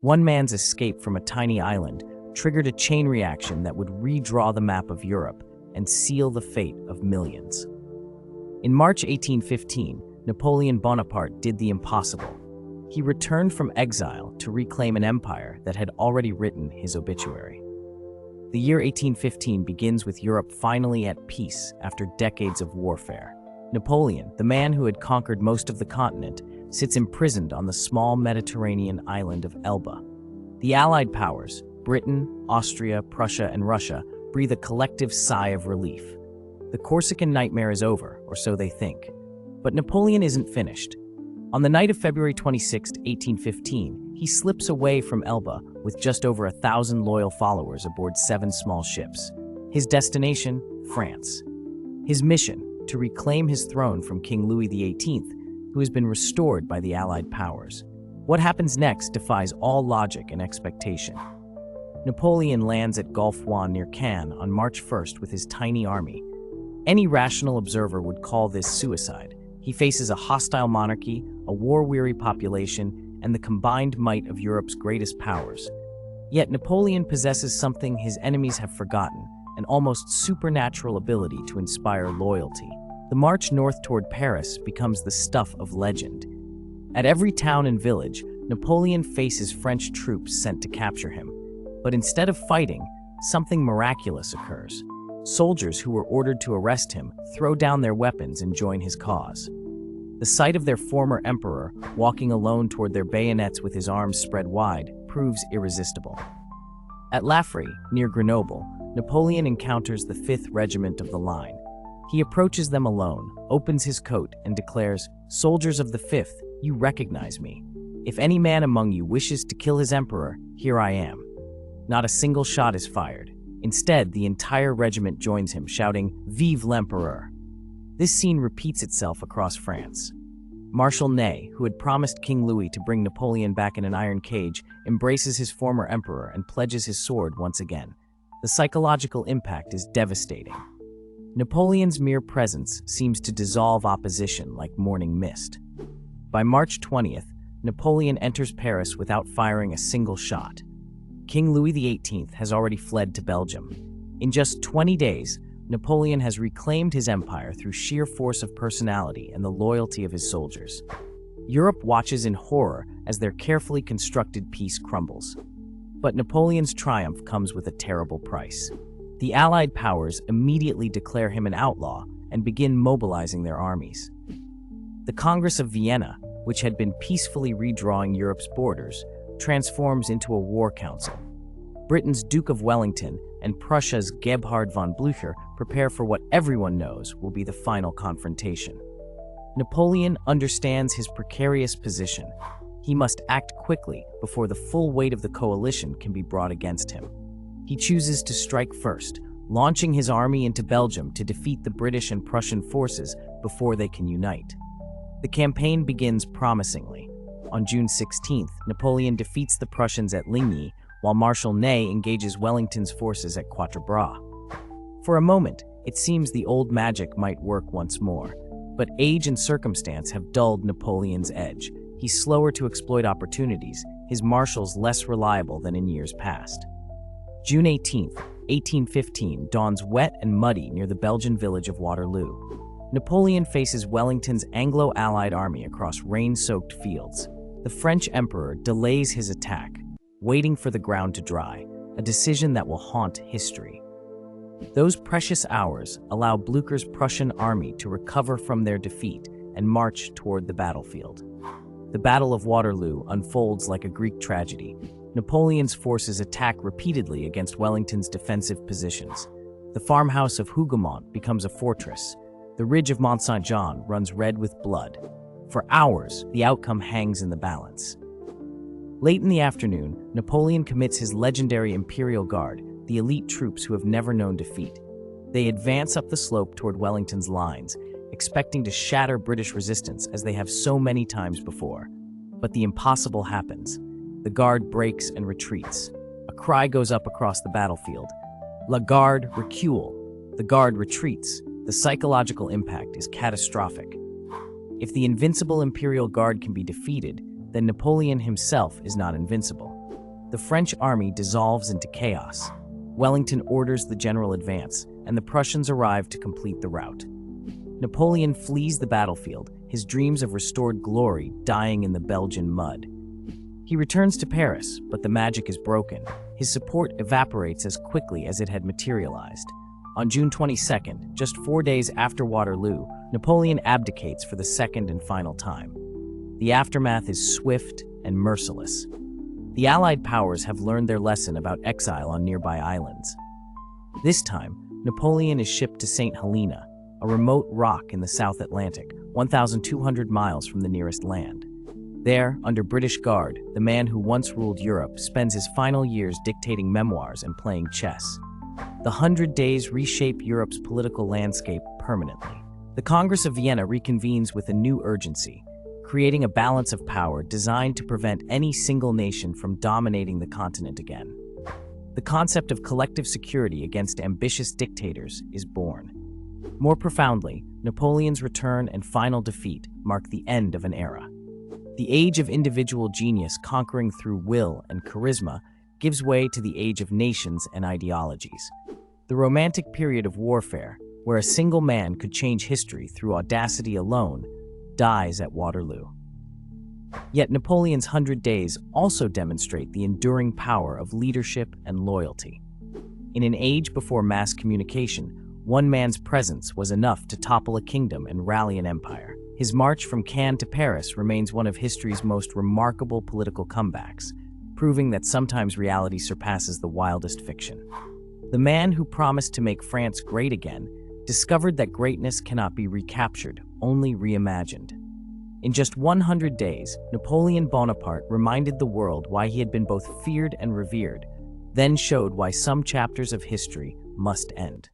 One man's escape from a tiny island triggered a chain reaction that would redraw the map of Europe and seal the fate of millions. In March 1815, Napoleon Bonaparte did the impossible. He returned from exile to reclaim an empire that had already written his obituary. The year 1815 begins with Europe finally at peace after decades of warfare. Napoleon, the man who had conquered most of the continent, sits imprisoned on the small Mediterranean island of Elba. The Allied powers, Britain, Austria, Prussia, and Russia, breathe a collective sigh of relief. The Corsican nightmare is over, or so they think. But Napoleon isn't finished. On the night of February 26, 1815, he slips away from Elba with just over 1,000 loyal followers aboard 7 small ships. His destination, France. His mission, to reclaim his throne from King Louis XVIII, who has been restored by the Allied powers. What happens next defies all logic and expectation. Napoleon lands at Gulf Juan near Cannes on March 1st with his tiny army. Any rational observer would call this suicide. He faces a hostile monarchy, a war-weary population, and the combined might of Europe's greatest powers. Yet Napoleon possesses something his enemies have forgotten, an almost supernatural ability to inspire loyalty. The march north toward Paris becomes the stuff of legend. At every town and village, Napoleon faces French troops sent to capture him. But instead of fighting, something miraculous occurs. Soldiers who were ordered to arrest him throw down their weapons and join his cause. The sight of their former emperor walking alone toward their bayonets with his arms spread wide proves irresistible. At Laffrey, near Grenoble, Napoleon encounters the 5th Regiment of the Line. He approaches them alone, opens his coat, and declares, "Soldiers of the 5th, you recognize me. If any man among you wishes to kill his emperor, here I am." Not a single shot is fired. Instead, the entire regiment joins him, shouting, "Vive l'Empereur!" This scene repeats itself across France. Marshal Ney, who had promised King Louis to bring Napoleon back in an iron cage, embraces his former emperor and pledges his sword once again. The psychological impact is devastating. Napoleon's mere presence seems to dissolve opposition like morning mist. By March 20th, Napoleon enters Paris without firing a single shot. King Louis XVIII has already fled to Belgium. In just 20 days, Napoleon has reclaimed his empire through sheer force of personality and the loyalty of his soldiers. Europe watches in horror as their carefully constructed peace crumbles. But Napoleon's triumph comes with a terrible price. The Allied powers immediately declare him an outlaw and begin mobilizing their armies. The Congress of Vienna, which had been peacefully redrawing Europe's borders, transforms into a war council. Britain's Duke of Wellington and Prussia's Gebhard von Blücher prepare for what everyone knows will be the final confrontation. Napoleon understands his precarious position. He must act quickly before the full weight of the coalition can be brought against him. He chooses to strike first, launching his army into Belgium to defeat the British and Prussian forces before they can unite. The campaign begins promisingly. On June 16th, Napoleon defeats the Prussians at Ligny, while Marshal Ney engages Wellington's forces at Quatre Bras. For a moment, it seems the old magic might work once more, but age and circumstance have dulled Napoleon's edge. He's slower to exploit opportunities, his marshals less reliable than in years past. June 18th, 1815 dawns wet and muddy near the Belgian village of Waterloo. Napoleon faces Wellington's Anglo-Allied army across rain-soaked fields. The French emperor delays his attack, waiting for the ground to dry, a decision that will haunt history. Those precious hours allow Blücher's Prussian army to recover from their defeat and march toward the battlefield. The Battle of Waterloo unfolds like a Greek tragedy. Napoleon's forces attack repeatedly against Wellington's defensive positions. The farmhouse of Hougoumont becomes a fortress. The ridge of Mont Saint-Jean runs red with blood. For hours, the outcome hangs in the balance. Late in the afternoon, Napoleon commits his legendary Imperial Guard, the elite troops who have never known defeat. They advance up the slope toward Wellington's lines, expecting to shatter British resistance as they have so many times before. But the impossible happens. The Guard breaks and retreats. A cry goes up across the battlefield. La Garde recule. The Guard retreats. The psychological impact is catastrophic. If the invincible Imperial Guard can be defeated, then Napoleon himself is not invincible. the French army dissolves into chaos. Wellington orders the general advance, and the Prussians arrive to complete the rout. Napoleon flees the battlefield, his dreams of restored glory dying in the Belgian mud. He returns to Paris, but the magic is broken. His support evaporates as quickly as it had materialized. On June 22nd, just 4 days after Waterloo, Napoleon abdicates for the second and final time. The aftermath is swift and merciless. The Allied powers have learned their lesson about exile on nearby islands. This time, Napoleon is shipped to St. Helena, a remote rock in the South Atlantic, 1,200 miles from the nearest land. There, under British guard, the man who once ruled Europe spends his final years dictating memoirs and playing chess. The 100 Days reshape Europe's political landscape permanently. The Congress of Vienna reconvenes with a new urgency, creating a balance of power designed to prevent any single nation from dominating the continent again. The concept of collective security against ambitious dictators is born. More profoundly, Napoleon's return and final defeat mark the end of an era. The age of individual genius conquering through will and charisma gives way to the age of nations and ideologies. The romantic period of warfare, where a single man could change history through audacity alone, dies at Waterloo. Yet Napoleon's 100 Days also demonstrate the enduring power of leadership and loyalty. In an age before mass communication, one man's presence was enough to topple a kingdom and rally an empire. His march from Cannes to Paris remains one of history's most remarkable political comebacks, proving that sometimes reality surpasses the wildest fiction. The man who promised to make France great again discovered that greatness cannot be recaptured, only reimagined. In just 100 days, Napoleon Bonaparte reminded the world why he had been both feared and revered, then showed why some chapters of history must end.